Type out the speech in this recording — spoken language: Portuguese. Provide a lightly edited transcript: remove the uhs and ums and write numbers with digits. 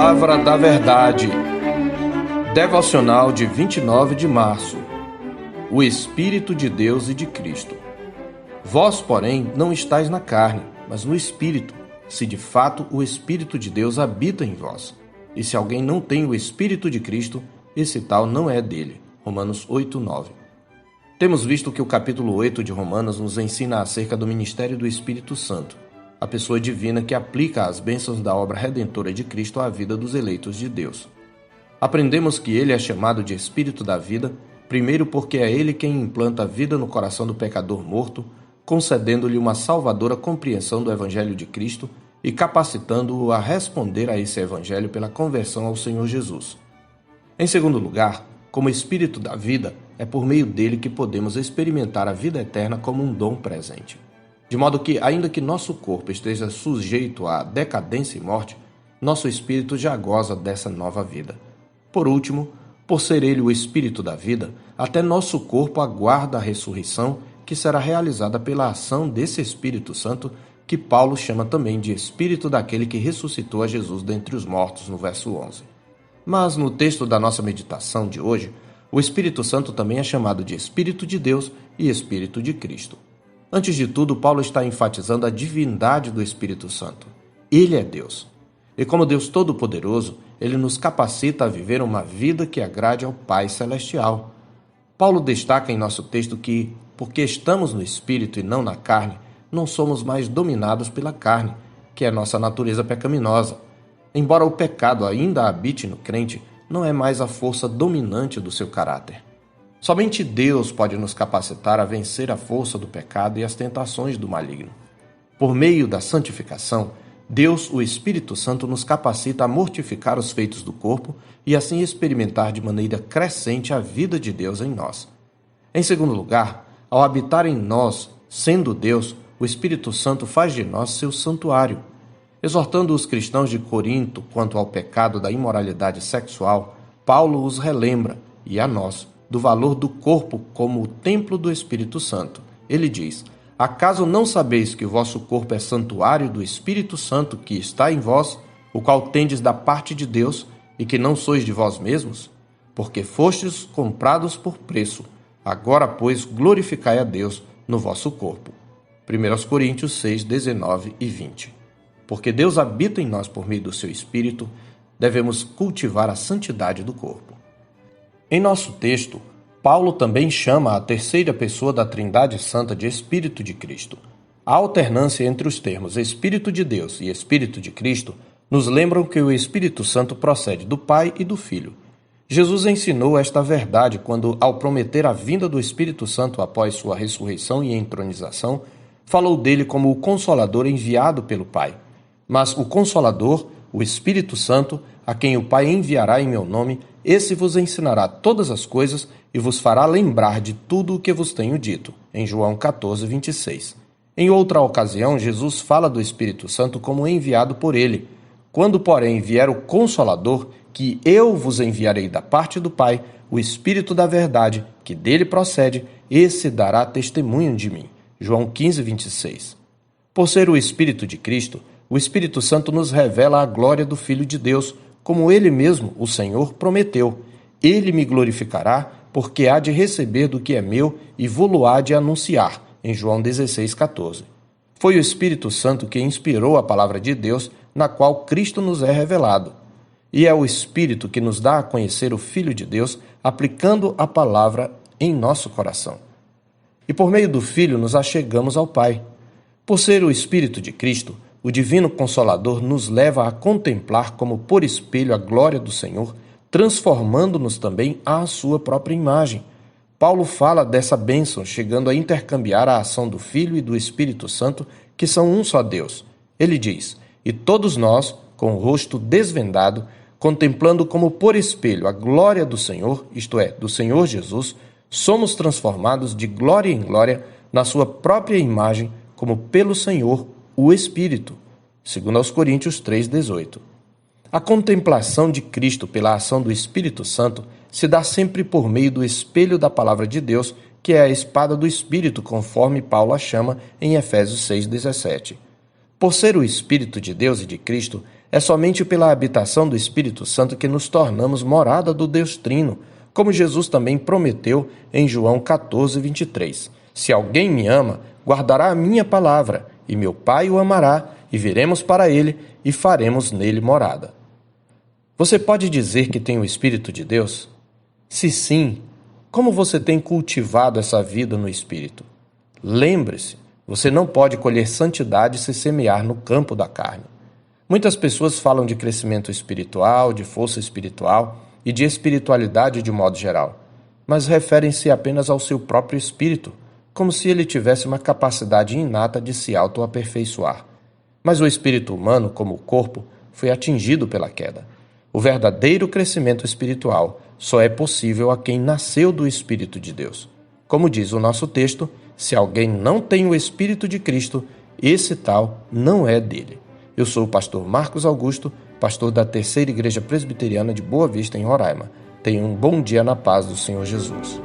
Palavra da Verdade. Devocional de 29 de março. O Espírito de Deus e de Cristo. Vós, porém, não estáis na carne, mas no Espírito, se de fato o Espírito de Deus habita em vós. E se alguém não tem o Espírito de Cristo, esse tal não é dele. Romanos 8:9. Temos visto que o capítulo 8 de Romanos nos ensina acerca do ministério do Espírito Santo, a pessoa divina que aplica as bênçãos da obra redentora de Cristo à vida dos eleitos de Deus. Aprendemos que ele é chamado de Espírito da vida, primeiro porque é ele quem implanta a vida no coração do pecador morto, concedendo-lhe uma salvadora compreensão do Evangelho de Cristo e capacitando-o a responder a esse Evangelho pela conversão ao Senhor Jesus. Em segundo lugar, como Espírito da vida, é por meio dele que podemos experimentar a vida eterna como um dom presente. De modo que, ainda que nosso corpo esteja sujeito à decadência e morte, nosso espírito já goza dessa nova vida. Por último, por ser ele o Espírito da vida, até nosso corpo aguarda a ressurreição que será realizada pela ação desse Espírito Santo, que Paulo chama também de Espírito daquele que ressuscitou a Jesus dentre os mortos, no verso 11. Mas no texto da nossa meditação de hoje, o Espírito Santo também é chamado de Espírito de Deus e Espírito de Cristo. Antes de tudo, Paulo está enfatizando a divindade do Espírito Santo. Ele é Deus. E como Deus Todo-Poderoso, ele nos capacita a viver uma vida que agrade ao Pai Celestial. Paulo destaca em nosso texto que, porque estamos no Espírito e não na carne, não somos mais dominados pela carne, que é nossa natureza pecaminosa. Embora o pecado ainda habite no crente, não é mais a força dominante do seu caráter. Somente Deus pode nos capacitar a vencer a força do pecado e as tentações do maligno. Por meio da santificação, Deus, o Espírito Santo, nos capacita a mortificar os feitos do corpo e assim experimentar de maneira crescente a vida de Deus em nós. Em segundo lugar, ao habitar em nós, sendo Deus, o Espírito Santo faz de nós seu santuário. Exortando os cristãos de Corinto quanto ao pecado da imoralidade sexual, Paulo os relembra, e a nós, do valor do corpo como o templo do Espírito Santo. Ele diz: acaso não sabeis que o vosso corpo é santuário do Espírito Santo que está em vós, o qual tendes da parte de Deus, e que não sois de vós mesmos? Porque fostes comprados por preço. Agora, pois, glorificai a Deus no vosso corpo. 1 Coríntios 6, 19 e 20. Porque Deus habita em nós por meio do seu Espírito, devemos cultivar a santidade do corpo. Em nosso texto, Paulo também chama a terceira pessoa da Trindade Santa de Espírito de Cristo. A alternância entre os termos Espírito de Deus e Espírito de Cristo nos lembram que o Espírito Santo procede do Pai e do Filho. Jesus ensinou esta verdade quando, ao prometer a vinda do Espírito Santo após sua ressurreição e entronização, falou dele como o Consolador enviado pelo Pai. Mas o Consolador, o Espírito Santo, a quem o Pai enviará em meu nome, esse vos ensinará todas as coisas e vos fará lembrar de tudo o que vos tenho dito. Em João 14, 26. Em outra ocasião, Jesus fala do Espírito Santo como enviado por ele. Quando, porém, vier o Consolador, que eu vos enviarei da parte do Pai, o Espírito da verdade, que dele procede, esse dará testemunho de mim. João 15, 26. Por ser o Espírito de Cristo, o Espírito Santo nos revela a glória do Filho de Deus, como ele mesmo, o Senhor, prometeu. Ele me glorificará, porque há de receber do que é meu e vô-lo há de anunciar, em João 16, 14. Foi o Espírito Santo que inspirou a palavra de Deus, na qual Cristo nos é revelado. E é o Espírito que nos dá a conhecer o Filho de Deus, aplicando a palavra em nosso coração. E por meio do Filho nos achegamos ao Pai. Por ser o Espírito de Cristo, o Divino Consolador nos leva a contemplar como por espelho a glória do Senhor, transformando-nos também à sua própria imagem. Paulo fala dessa bênção, chegando a intercambiar a ação do Filho e do Espírito Santo, que são um só Deus. Ele diz: e todos nós, com o rosto desvendado, contemplando como por espelho a glória do Senhor, isto é, do Senhor Jesus, somos transformados de glória em glória na sua própria imagem, como pelo Senhor, o Espírito. 2 Coríntios 3,18. A contemplação de Cristo pela ação do Espírito Santo se dá sempre por meio do espelho da palavra de Deus, que é a espada do Espírito, conforme Paulo a chama em Efésios 6,17. Por ser o Espírito de Deus e de Cristo, É somente pela habitação do Espírito Santo que nos tornamos morada do Deus Trino, como Jesus também prometeu em João 14:23. Se alguém me ama, guardará a minha palavra, e meu Pai o amará, e viremos para ele e faremos nele morada. Você pode dizer que tem o Espírito de Deus? Se sim, como você tem cultivado essa vida no Espírito? Lembre-se, você não pode colher santidade se semear no campo da carne. Muitas pessoas falam de crescimento espiritual, de força espiritual e de espiritualidade de modo geral, mas referem-se apenas ao seu próprio espírito, como se ele tivesse uma capacidade inata de se autoaperfeiçoar. Mas o espírito humano, como o corpo, foi atingido pela queda. O verdadeiro crescimento espiritual só é possível a quem nasceu do Espírito de Deus. Como diz o nosso texto, se alguém não tem o Espírito de Cristo, esse tal não é dele. Eu sou o pastor Marcos Augusto, pastor da Terceira Igreja Presbiteriana de Boa Vista, em Roraima. Tenha um bom dia na paz do Senhor Jesus.